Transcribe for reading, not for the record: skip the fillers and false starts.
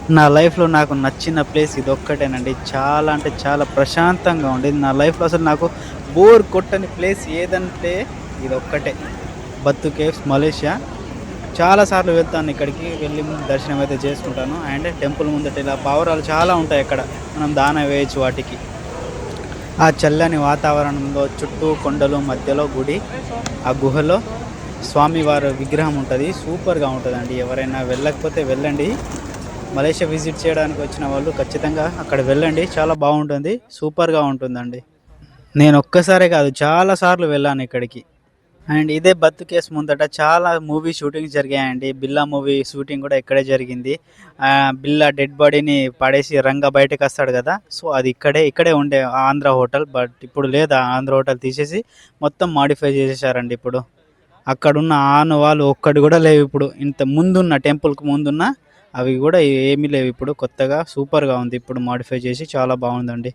నా లైఫ్‌లో నాకు నచ్చిన ప్లేస్ ఇదొక్కటేనండి. చాలా అంటే చాలా ప్రశాంతంగా ఉండేది. నా లైఫ్‌లో అసలు నాకు బోర్ కొట్టని ప్లేస్ ఏదంటే ఇదొక్కటే. Batu caves, Malaysia. చాలా సార్లు వెళ్తాను ఇక్కడికి. వెళ్ళి దర్శనం అయితే చేసుకుంటాను. అండ్ టెంపుల్ ముందట ఇలా పావురాలు చాలా ఉంటాయక్కడ. మనం దాన వేయొచ్చు వాటికి. ఆ చల్లని వాతావరణంలో చుట్టూ కొండలు, మధ్యలో గుడి. ఆ గుహలో స్వామివారి విగ్రహం ఉంటది. సూపర్‌గా ఉంటదండి. ఎవరైనా వెళ్ళకపోతే వెళ్ళండి. మలేషియా విజిట్ చేయడానికి వచ్చిన వాళ్ళు ఖచ్చితంగా అక్కడ వెళ్ళండి. చాలా బావుంటుంది. సూపర్‌గా ఉంటుందండి. నేను ఒక్కసారే కాదు చాలా సార్లు వెళ్ళాను ఇక్కడికి. అండ్ ఇదే 'బత్తు కేవ్స్' ముందట చాలా మూవీ షూటింగ్స్ జరిగాయండి. 'బిల్లా' మూవీ షూటింగ్ కూడా ఇక్కడే జరిగింది. బిల్లా డెడ్ బాడీని పడేసి రంగ బయటకొస్తాడు గదా! సో, అది ఇక్కడే ఉండే ఆంధ్ర హోటల్. బట్ ఇప్పుడు లేదు. ఆ ఆంధ్ర హోటల్ తీసేసి మొత్తం మోడిఫై చేసేసారండి ఇప్పుడు. అక్కడున్న ఆనవాళ్ళు ఒక్కటి గూడా లేవిప్పుడు. ఇంత ముందున్న టెంపుల్‌కి ముందున్న అవి గూడా ఏమీ లేవిప్పుడు. కొత్తగా సూపర్‌గా ఉంది. ఇప్పుడు మోడిఫై చేసి చాలా బావుందండి.